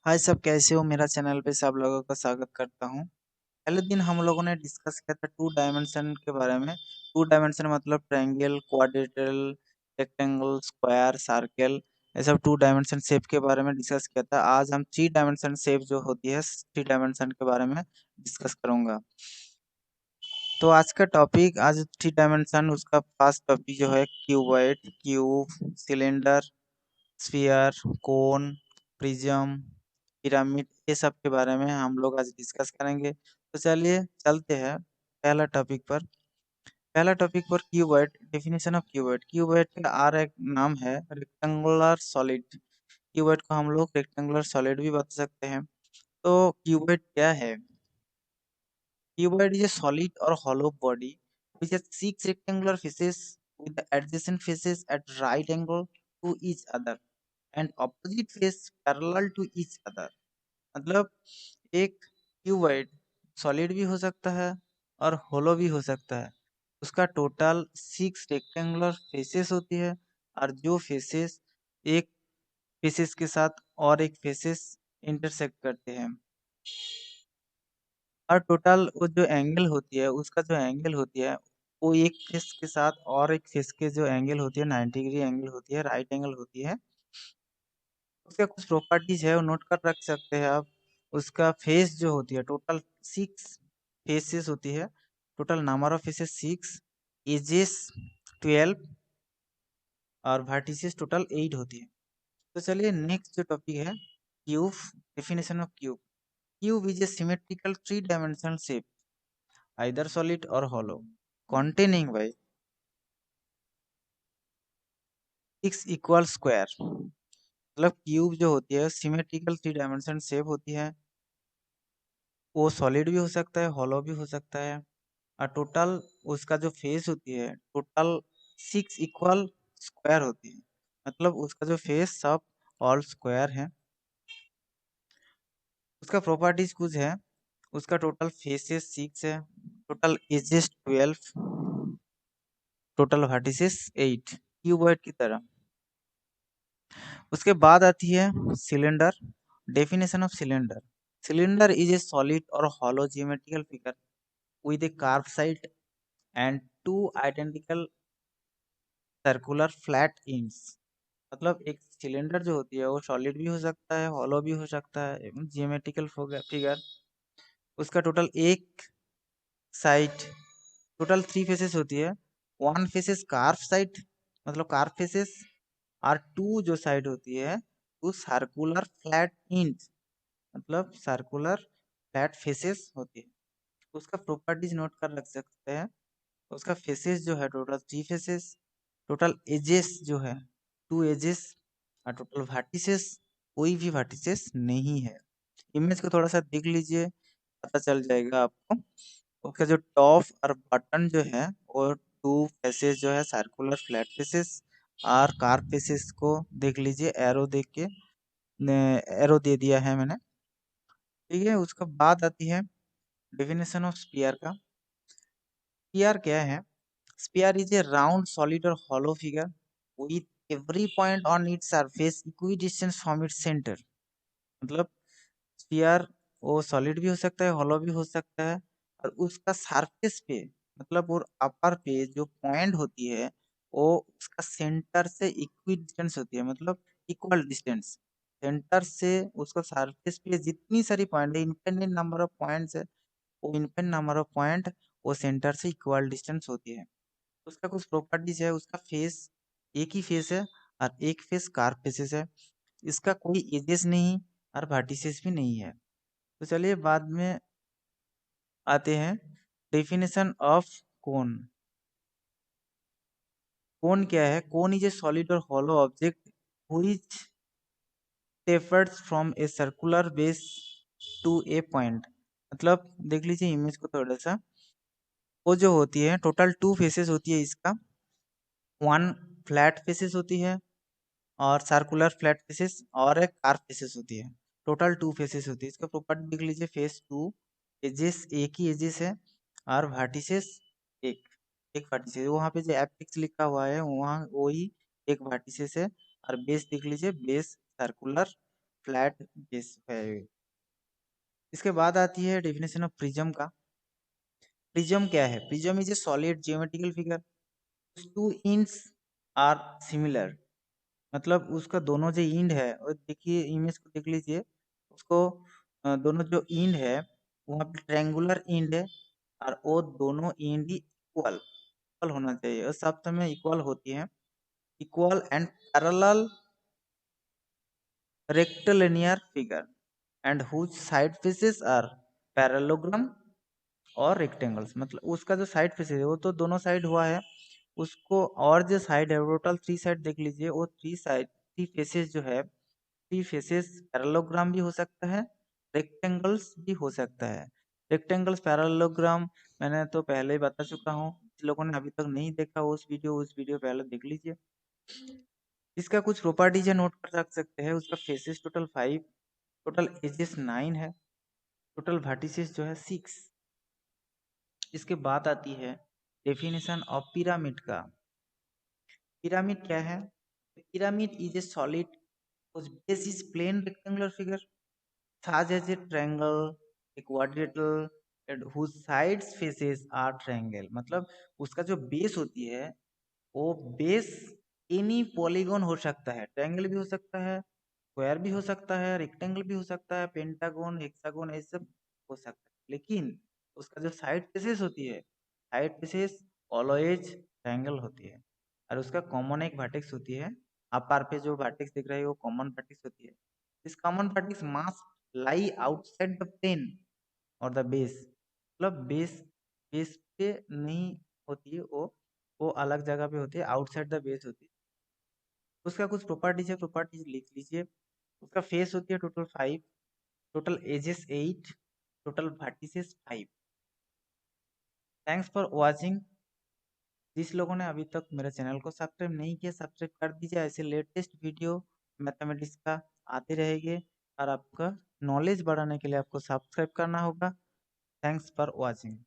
हाय सब, कैसे हो? मेरा चैनल पे सब लोगों का स्वागत करता हूँ। पहले दिन हम लोगों ने डिस्कस किया था टू डायमेंशन के बारे में। टू डायमेंशन मतलब triangle, quadrilateral, rectangle, square, circle, ये सब टू डायमेंशन शेप के बारे में डिस्कस किया था। आज हम थ्री डायमेंशन शेप जो होती है, थ्री डायमेंशन के बारे में डिस्कस करूंगा। तो आज का टॉपिक, आज थ्री डायमेंशन, उसका फर्स्ट टॉपिक जो है क्यूबॉइड, क्यूब, सिलेंडर, स्फीयर, कोन, प्रिज्म, पिरामिड, ये सब के बारे में हम लोग आज डिस्कस करेंगे। तो चलिए चलते हैं पहला टॉपिक पर। पहला टॉपिक पर cuboid, definition of cuboid. Cuboid का और एक नाम है रेक्टेंगुलर सॉलिड। क्यूबॉइड को हम लोग रेक्टेंगुलर सॉलिड भी बता सकते हैं। तो क्यूबॉइड क्या है? Cuboid is a solid or hollow body which has six rectangular faces with the adjacent faces at right angle to each other and opposite face parallel to each other। मतलब एक cuboid solid भी हो सकता है और होलो भी हो सकता है। उसका टोटल सिक्स रेक्टेंगुलर फेसेस होती है, और जो फेसेस एक फेसेस के साथ और एक फेसेस इंटरसेक्ट करते हैं, और टोटल वो जो एंगल होती है, उसका जो एंगल होती है, वो एक फेस के साथ और एक फेस के जो एंगल होती है 90 डिग्री एंगल होती है, राइट एंगल होती है। उसके कुछ प्रॉपर्टीज है, वो नोट कर रख सकते हैं आप। उसका फेस जो होती है, टोटल सिक्स फेसेस होती है। Total number of faces six, edges 12, और वर्टिसेस टोटल 8 होती है। तो चलिए नेक्स्ट जो टॉपिक है cube, definition of cube. Cube is a symmetrical three dimensional shape, either solid or hollow, containing by six equal square। मतलब क्यूब जो होती है सिमेट्रिकल थ्री डायमेंशन शेप होती है। वो सॉलिड भी हो सकता है, हॉलो भी हो सकता है, और टोटल उसका जो फेस होती है टोटल सिक्स इक्वल स्क्वायर होती है। मतलब उसका जो फेस सब ऑल स्क्वायर है। उसका प्रॉपर्टीज कुछ है। उसका टोटल फेसेस सिक्स है, total edges 12, total vertices 8, cuboid की तरह। उसके बाद आती है cylinder, definition of cylinder. Cylinder is a solid और hollow geometrical figure with a curve side and two identical circular flat ends. मतलब एक सिलेंडर जो होती है वो सॉलिड भी हो सकता है, हॉलो भी हो सकता है, एवं जियोमेट्रिकल फिगर। उसका टोटल एक साइड, टोटल थ्री फेसेस होती है। वन फेसेस कार्व साइड, मतलब कार्व फेसेस, और टू जो साइड होती है टू सर्कुलर फ्लैट एंड्स, मतलब सर्कुलर फ्लैट फेसेस होती है। उसका प्रॉपर्टीज नोट कर रख सकते हैं। उसका फेसेस जो है total three faces, total edges जो है टू एजेस, और टोटल वर्टिसेस कोई भी वर्टिसेस नहीं है। इमेज को थोड़ा सा देख लीजिए, पता चल जाएगा आपको। उसका जो टॉप और बटन जो है वो टू फेसेस जो है सर्कुलर फ्लैट फेसेस, और कार फेसेस को देख लीजिए, एरो देख के एरो दे दिया है मैंने। ठीक है, उसका बाद आती है डेफिनेशन ऑफ स्पीयर का। स्पीयर क्या है? Sphere is A round solid और hollow figure with every point on its surface equidistant from its center। मतलब स्पीयर वो सॉलिड भी हो सकता है, hollow भी हो सकता है, और उसका सरफेस पे, मतलब वो अपर पे जो पॉइंट होती है वो उसका सेंटर से इक्वी डिस्टेंस होती है, मतलब इक्वल डिस्टेंस। सेंटर से उसका सरफेस पे जितनी सारी पॉइंट है, इनफिनिट नंबर ऑफ पॉइंट्स है, वो इनफिनिट नंबर ऑफ पॉइंट वो सेंटर से इक्वल डिस्टेंस होती है। उसका कुछ प्रॉपर्टीज है। उसका फेस एक ही फेस है, और एक फेस कार्व फेसेस है। इसका कोई एजेस नहीं और वर्टिसेस भी नहीं है। तो चलिए बाद में आते हैं डेफिनेशन ऑफ कोन। कोन क्या है? कोन इज ए सॉलिड और hollow object which tapers from a circular base to a point. मतलब देख लीजिए इमेज को थोड़ा सा। वो जो होती है टोटल टू फेसेस होती है इसका। वन फ्लैट फेसेस होती है, और सर्कुलर फ्लैट फेसेस, और एक कार्व फेसेस होती है। टोटल टू फेसेस होती है। इसका प्रॉपर्टी देख लीजिए, फेस टू, एजेस एक ही एजेस है, और वर्टिसेस एक, एक वर्टिसेस वहाँ पे जो एपेक्स लिखा हुआ है वहाँ वही एक वर्टिसेस है। और बेस देख लीजिए, बेस सर्कुलर फ्लैट बेस है। इसके बाद आती है डेफिनेशन ऑफ प्रिज्म का। प्रिज्म क्या है? Prism is a solid geometrical figure, two ends are similar. मतलब उसका दोनों जो इंड है, और देखिए इमेज को देख लीजिए, उसको दोनों जो इंड है वहाँ पे ट्रायंगुलर इंड है, और वो दोनों इंड ही इक्वल इक्वल होना चाहिए, और सब समय इक्वल होती है। Equal and parallel rectilinear figure and whose side faces are parallelogram और रेक्टेंगल्स। मतलब उसका जो साइड फेसेस है वो तो दोनों साइड हुआ है, उसको और जो साइड है टोटल 3 साइड देख लीजिए, वो 3 साइड 3 फेसेस जो है, 3 फेसेस पैरेललोग्राम भी हो सकता है, रेक्टेंगल्स भी हो सकता है। रेक्टेंगल्स पैरेललोग्राम मैंने तो पहले ही बता चुका हूँ, जिन लोगों ने अभी तक नहीं देखा उस वीडियो पहले देख लीजिए। इसका कुछ प्रॉपर्टीज है, नोट कर रख सकते हैं। उसका फेसेस टोटल 5, टोटल एजेस 9 है, टोटल वर्टिसेस जो है 6। इसके बाद आती है डेफिनेशन ऑफ पिरामिड का। पिरामिड क्या है? Pyramid is a solid whose base is plain rectangular figure such as a triangle, a quadrilateral, and whose sides faces are triangle। मतलब उसका जो बेस होती है वो बेस एनी पॉलीगॉन हो सकता है, ट्रायंगल भी हो सकता है, स्क्वायर भी हो सकता है, रेक्टेंगल भी हो सकता है, पेंटागन, हेक्सागन, ये सब हो सकता है। लेकिन उसका जो साइड फेसेस होती है, साइड फेसेस ऑलवेज ट्रायंगल होती है, और उसका कॉमन एक वर्टेक्स होती है। अपार पे जो वर्टेक्स दिख रहा है वो कॉमन वर्टेक्स होती है। This common vertex must lie outside the plane और द बेस। मतलब बेस बेस पे नहीं होती है, वो अलग जगह पे होती है, आउटसाइड द बेस होती है। उसका कुछ प्रॉपर्टीज है, प्रॉपर्टीज लिख लीजिए। उसका फेस होती है total 5, total edges 8, total vertices 5। Thanks for watching. जिस लोगों ने अभी तक मेरे चैनल को सब्सक्राइब नहीं किया, सब्सक्राइब कर दीजिए। ऐसे लेटेस्ट वीडियो मैथमेटिक्स का आते रहेंगे, और आपका नॉलेज बढ़ाने के लिए आपको सब्सक्राइब करना होगा। Thanks for watching.